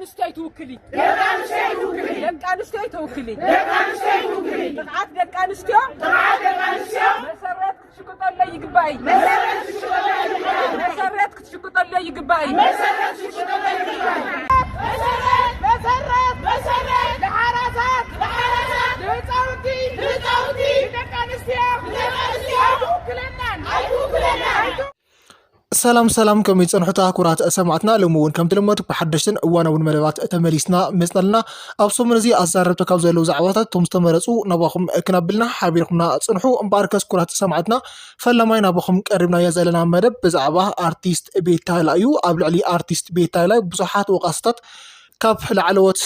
أنستي توكلي طلعت دك أنستي مسرات كتشكط الله يقباي مسرات كتشكط الله يقباي مسرات لحراسات لصوتي دك أنستي ሰላም ከም ይጽንሑታ ኩራት ሰማዕትና ለሙውን ከም ተለመዱ በሐደሽን እዋናውን መደባት ተመሊስና መስጠልና ኣብሶም እዚ ኣዛረብተ ካብ ዘለው ዛዕባታት ቶም ዝተመረጹ ናባኹም ክናብልና ሓቢርኩምና ጽንሑ እምባርከስ ኩራት ሰማዕትና ፈለማይ ናባኹም ቀሪብና የዘለና መደብ ብዛዕባ አርቲስት ቤታይላ እዩ። ኣብ ልዕሊ አርቲስት ቤታይላ ብዙሓት ወቃስታት ካብ ላዕለወት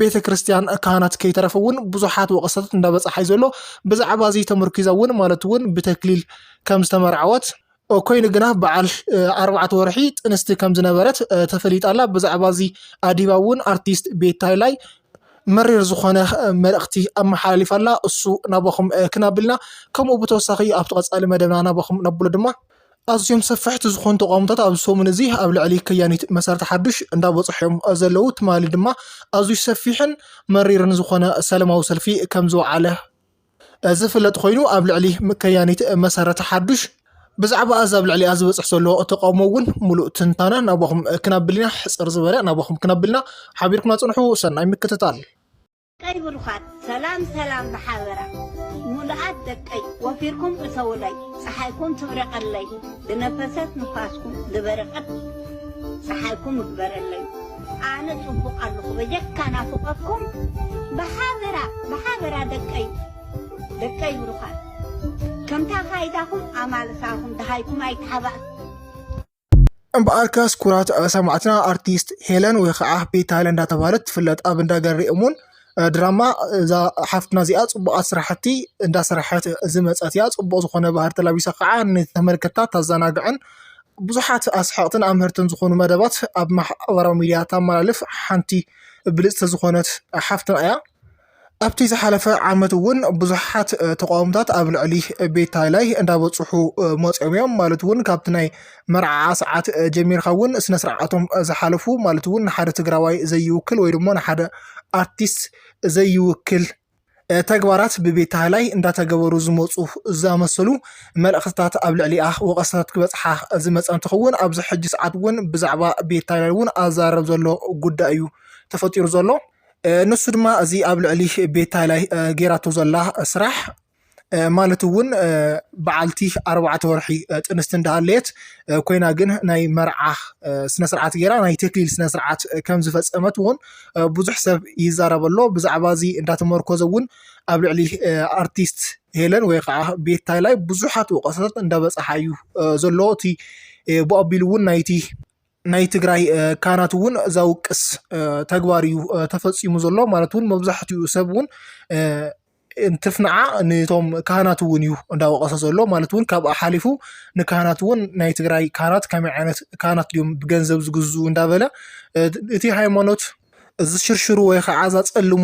ቤተ ክርስቲያን ካህናት ከይተረፈውን ብዙሓት ወቀሳታት እንዳበጻሓይ ዘሎ ብዛዕባ እዚ ተመርኪዛውን ማለት እውን ብተክሊል ከም ዝተመርዓወት ኮይኑ ግና በዓል 4 ወርሒ ጥንስቲ ከም ዝነበረት ተፈሊጣላ። ብዛዕባ እዚ ኣዲባውን አርቲስት ቤታይላይ መሪር ዝኾነ መልእኽቲ ኣመሓላሊፋላ እሱ ናባኹም ክናብልና ከምኡ ብተወሳኺ ኣብቲ ቀጻሊ መደብና ናባኹም ነብሎ ድማ ኣዝዮም ሰፊሕቲ ዝኾኑ ተቋምታት ኣብ ሰሙን እዚ ኣብ ልዕሊ ከያኒት መሰረት ሓዱሽ እንዳበፅሖም ዘለው ትማሊ ድማ ኣዝዩ ሰፊሕን መሪርን ዝኾነ ሰላማዊ ሰልፊ ከም ዝወዓለ ዝፍለጥ ኮይኑ ኣብ ልዕሊ ከያኒት መሰረት ሓዱሽ ብዛዕባ ኣዛብ ልዕሊ ዝበፅሕ ዘሎ ተቃውሞ እውን ሙሉእ ትንታነ ናባኹም ክናብልና ሕፅር ዝበለ ናባኹም ክናብልና ሓቢርኩና ጽንሑ ሰናይ ምክትታል ቀይ ብሩኻት ሰላም ብሓበራ ሙሉኣት ደቀይ ወፊርኩም እሰውለይ ፀሓይኩም ትብረቐለይ ብነፈሰት ንፋስኩም ዝበረቐት ፀሓይኩም እግበረለይ ኣነ ጽቡቕ ኣለኹ በጀካ ናፍቐኩም ብሓበራ ደቀይ ብሩኻት ከምታ ኻይዳኹም ኣማልሳኹም ደሃይኩም ኣይትሓባእ እምበኣርካስ ኩራት ሰማዕትና አርቲስት ሄለን ወይ ከዓ ቤታይላ እንዳተባሃለት ትፍለጥ ኣብ እንዳገሪእሙን ድራማ እዛ ሓፍትና እዚኣ ጽቡቓት ስራሕቲ እንዳሰራሐት ዝመፀት እያ። ጽቡቕ ዝኾነ ባህር ተላቢሳ ከዓ ንተመልከታ ታዘናግዕን ብዙሓት ኣስሓቅትን ኣምህርትን ዝኾኑ መደባት ኣብ ማሕበራዊ ሚድያ ተመላልፍ ሓንቲ ብልፅቲ ዝኾነት ሓፍትና እያ። ኣብቲ ዝሓለፈ ዓመት እውን ብዙሓት ተቃውሞታት ኣብ ልዕሊ ቤታይላይ እንዳበፅሑ መፅኦም እዮም። ማለት እውን ካብቲ ናይ መርዓ ሰዓት ጀሚርካ እውን ስነ ስርዓቶም ዝሓለፉ ማለት እውን ንሓደ ትግራዋይ ዘይውክል ወይ ድማ ንሓደ አርቲስት ዘይውክል ተግባራት ብቤታይላይ እንዳተገበሩ ዝመፁ ዝኣመሰሉ መልእኽትታት ኣብ ልዕሊኣ ወቀሳታት ክበፅሓ ዝመፀ እንትኸውን ኣብዚ ሕጂ ሰዓት እውን ብዛዕባ ቤታይላይ እውን ኣዛረብ ዘሎ ጉዳይ እዩ ተፈጢሩ ዘሎ። ንሱ ድማ እዚ ኣብ ልዕሊ ቤታይላይ ጌራቶ ዘላ ስራሕ ማለት እውን በዓልቲ 4 ወርሒ ጥንስቲ እንዳሃለየት ኮይና ግን ናይ መርዓ ስነ ስርዓት ጌራ ናይ ተክሊል ስነ ስርዓት ከም ዝፈፀመት እውን ብዙሕ ሰብ ይዛረበሎ። ብዛዕባ እዚ እንዳተመርኮዘ እውን ኣብ ልዕሊ አርቲስት ሄለን ወይ ከዓ ቤታይላይ ብዙሓት ወቀሳታት እንዳበፅሓ እዩ ዘሎ። እቲ ብኣቢሉ እውን ናይ ትግራይ ካህናት እውን ዘውቅስ ተግባር እዩ ተፈፂሙ ዘሎ። ማለት እውን መብዛሕትኡ ሰብ እውን እንትፍንዓ ነቶም ካህናት እውን እዩ እንዳወቀሰ ዘሎ። ማለት እውን ካብ ሓሊፉ ንካህናት እውን ናይ ትግራይ ካህናት ከመይ ዓይነት ካህናት ድዮም ብገንዘብ ዝግዝኡ እንዳበለ እቲ ሃይማኖት ዝሽርሽሩ ወይ ከዓ ዘፀልሙ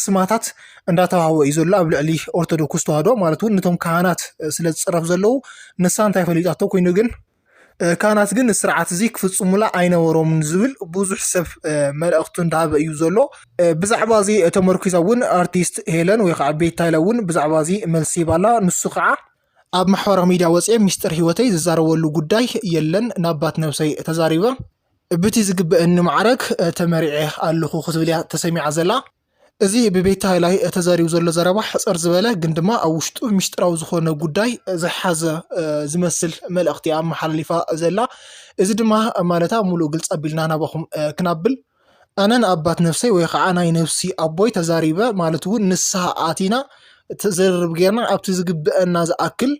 ስማታት እንዳተዋህወ እዩ ዘሎ ኣብ ልዕሊ ኦርቶዶክስ ተዋህዶ። ማለት እውን ነቶም ካህናት ስለ ዝፅረፍ ዘለው ንሳ እንታይ ፈሊጣቶ ኮይኑ ግን ካህናት ግን ስርዓት እዚ ክፍጽሙላ ኣይነበሮም ዝብል ብዙሕ ሰብ መልእኽቱ እንዳሃበ እዩ ዘሎ። ብዛዕባ እዚ ተመርኪዛ እውን አርቲስት ሄለን ወይ ከዓ ቤታይላ እውን ብዛዕባ እዚ መልሲ ይባላ። ንሱ ከዓ ኣብ ማሕበራዊ ሚድያ ወፅአ ሚስጥር ሂወተይ ዝዛረበሉ ጉዳይ የለን ናባት ነብሰይ ተዛሪበ ብቲ ዝግበአኒ ማዕረግ ተመሪዐ ኣለኹ ክትብል እያ ተሰሚዓ ዘላ። እዚ ብቤታይላይ ተዛሪቡ ዘሎ ዘረባ ሕፅር ዝበለ ግን ድማ ኣብ ውሽጡ ሚስጥራዊ ዝኾነ ጉዳይ ዝሓዘ ዝመስል መልእኽቲ ኣመሓላሊፋ ዘላ። እዚ ድማ ማለታ ሙሉእ ግልፂ ኣቢልና ናባኹም ክናብል ኣነን ኣባት ነፍሰይ ወይ ከዓ ናይ ነፍሲ ኣቦይ ተዛሪበ ማለት እውን ንስሓ ኣቲና ተዘርብ ጌርና ኣብቲ ዝግበአና ዝኣክል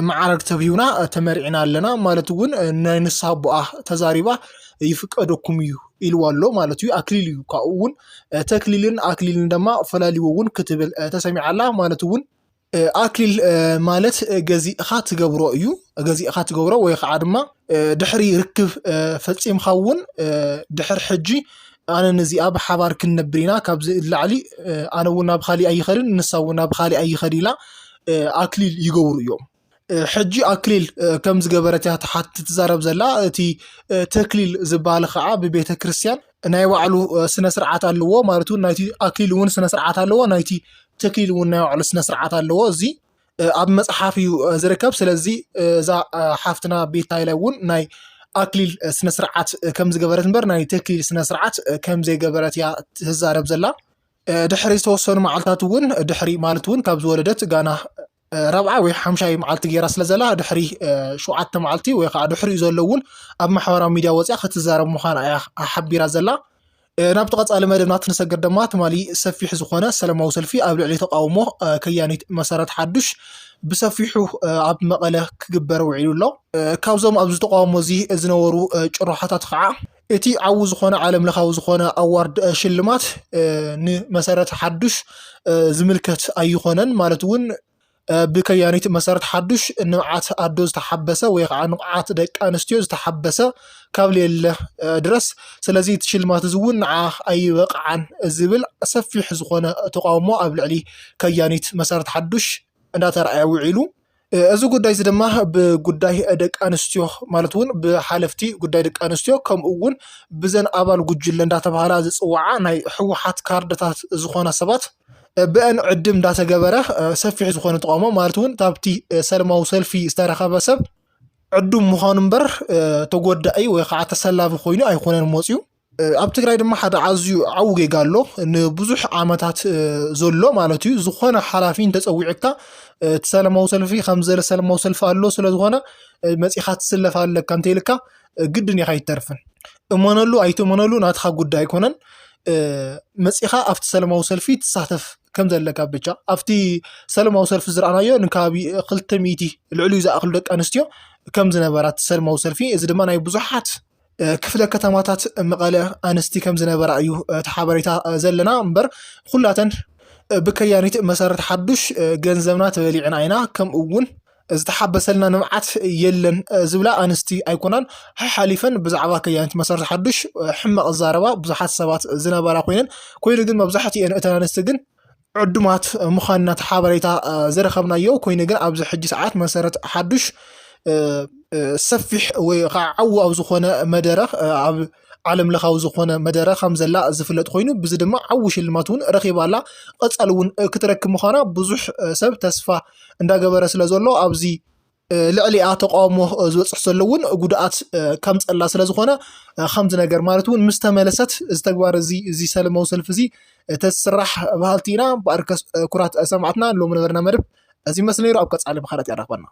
ማዕረግ ተብሂውና ተመሪዕና ኣለና። ማለት እውን ናይ ንስሓ ኣቦኣ ተዛሪባ ይፍቀደኩም እዩ ኢልዋ ኣሎ ማለት እዩ። ኣክሊል እዩ ካብኡ እውን ተክሊልን ኣክሊልን ድማ ፈላሊዎ እውን ክትብል ተሰሚዓላ። ማለት እውን ኣክሊል ማለት ገዚእኻ ትገብሮ እዩ። ገዚእኻ ትገብሮ ወይ ከዓ ድማ ድሕሪ ርክብ ፈፂምካ እውን ድሕሪ ሕጂ ኣነ ነዚኣ ብሓባር ክንነብር ኢና ካብዚ ላዕሊ ኣነ እውን ናብ ካሊእ ኣይኸድን ንሳ እውን ናብ ካሊእ ኣይኸድ ኢላ ኣክሊል ይገብሩ እዮም። ሕጂ ኣክሊል ከም ዝገበረት እያ ተሓቲ ትዛረብ ዘላ እቲ ተክሊል ዝበሃል ከዓ ብቤተ ክርስቲያን ናይ ባዕሉ ስነ ስርዓት ኣለዎ ማለት እውን ናይቲ ኣክሊል እውን ስነ ስርዓት ኣለዎ ናይቲ ተክሊል እውን ናይ ባዕሉ ስነ ስርዓት ኣለዎ እዚ ኣብ መጽሓፍ እዩ ዝርከብ ስለዚ እዛ ሓፍትና ቤታይለ እውን ናይ ኣክሊል ስነ ስርዓት ከም ዝገበረት እምበር ናይ ተክሊል ስነ ስርዓት ከም ዘይገበረት እያ ትዛረብ ዘላ ድሕሪ ዝተወሰኑ መዓልትታት እውን ድሕሪ ማለት እውን ካብ ዝወለደት ጋና رابعة ወይ ሓምሻይ መዓልቲ ገይራ ስለ ዘላ ድሕሪ 7 መዓልቲ ወይ ከዓ ድሕሪ ዘሎ እውን ኣብ ማሕበራዊ ሚድያ ወፂኣ ክትዛረብ ምዃና እያ ሓቢራ ዘላ ናብ ተቐጻሊ መደብና ትንሰገር ድማ ትማሊ ሰፊሕ ዝኾነ ሰላማዊ ሰልፊ ኣብ ልዕሊ ተቃውሞ ከያኒት መሰረት ሓዱሽ ብሰፊሑ ኣብ መቐለ ክግበር ውዒሉ ኣሎ ካብዞም ኣብ ዝተቃውሞ እዚ ዝነበሩ ጭራሓታት ከዓ እቲ ዓው ዝኾነ ዓለም ለኻዊ ዝኾነ ኣዋርድ ሽልማት ንመሰረት ሓዱሽ ዝምልከት ኣይኾነን ማለት እውን ብከያኒት መሰረት ሓዱሽ ንቅዓት ኣዶ ዝተሓበሰ ወይ ከዓ ንቅዓት ደቂ ኣንስትዮ ዝተሓበሰ ካብ ሌለ ድረስ ስለዚ እቲ ሽልማት እዚ እውን ንዓ ኣይበቕዓን ዝብል ሰፊሕ ዝኾነ ተቃውሞ ኣብ ልዕሊ ከያኒት መሰረት ሓዱሽ እንዳተረኣየ ውዒሉ እዚ ጉዳይ እዚ ድማ ብጉዳይ ደቂ ኣንስትዮ ማለት እውን ብሓለፍቲ ጉዳይ ደቂ ኣንስትዮ ከምኡ እውን ብዘን ኣባል ጉጅለ እንዳተባሃላ ዝፅዋዓ ናይ ሕወሓት ካርድታት ዝኾነ ሰባት ብአን ዕድም እንዳተገበረ ሰፊሕ ዝኾነ ተቃውሞ ማለት እውን ታብቲ ሰላማዊ ሰልፊ ዝተረኸበ ሰብ ዕዱም ምዃኑ እምበር ተጎዳኢ ወይ ከዓ ተሰላፊ ኮይኑ ኣይኮነን መፅዩ ኣብ ትግራይ ድማ ሓደ ዓዝዩ ዓው ጌጋ ኣሎ ንብዙሕ ዓመታት ዘሎ ማለት እዩ ዝኾነ ሓላፊ እንተፀዊዕካ ሰላማዊ ሰልፊ ከም ዘለ ሰላማዊ ሰልፊ ኣሎ ስለ ዝኾነ መፂኻ ትስለፍ ኣለካ እንተይልካ ግድን ኢኻ ይተርፍን እመነሉ ኣይትመነሉ ናትኻ ጉዳይ ኣይኮነን መፂኻ ኣብቲ ሰላማዊ ሰልፊ ትሳተፍ ከም ዘለካ ብቻ ኣብቲ ሰላማዊ ሰልፊ ዝረኣናዮ ንካቢ 200 ልዕሊ ዝኣክሉ ደቂ ኣንስትዮ ከም ዝነበራት ሰላማዊ ሰልፊ እዚ ድማ ናይ ብዙሓት ክፍለ ከተማታት መቐለ ኣንስቲ ከም ዝነበራ እዩ ተሓበሬታ ዘለና እምበር ኩላተን ብከያኒት መሰረት ሓዱሽ ገንዘብና ተበሊዕና ኢና ከምኡ እውን ዝተሓበሰልና ንምዓት የለን ዝብላ ኣንስቲ ኣይኮናን ሓሊፈን ብዛዕባ ከያኒት መሰረት ሓዱሽ ሕማቕ ዛረባ ብዙሓት ሰባት ዝነበራ ኮይኑ ግን መብዛሕትአን እተን ኣንስቲ ግን ዕዱማት ምዃንናት ሓበሬታ ዝረኸብናዮ ኮይኑ ግን ኣብዚ ሕጂ ሰዓት መሰረት ሓዱሽ ሰፊሕ ወይ ከዓ ዓው ኣብ ዝኾነ መደረ ኣብ ዓለም ለኻዊ ዝኾነ መደረ ከም ዘላ ዝፍለጥ ኮይኑ ብዚ ድማ ዓው ሽልማት እውን ረኺባላ ቀጻሊ እውን ክትረክብ ምዃና ብዙሕ ሰብ ተስፋ እንዳገበረ ስለ ዘሎ ኣብዚ ልዕሊኣ ተቃውሞ ዝወፅሕ ዘሎ እውን ጉድኣት ከም ፀላ ስለ ዝኾነ ከምዚ ነገር ማለት እውን ምስ ተመለሰት ዝተግባር እዚ ሰላማዊ ሰልፊ እዚ ተስራሕ ባህልቲ ኢና ብኣርከስ ኩራት ሰማዕትና ሎሚ ነበርና መደብ እዚ መስለ ነይሩ ኣብ ቀጻሊ ብካልኦት ይረኽበና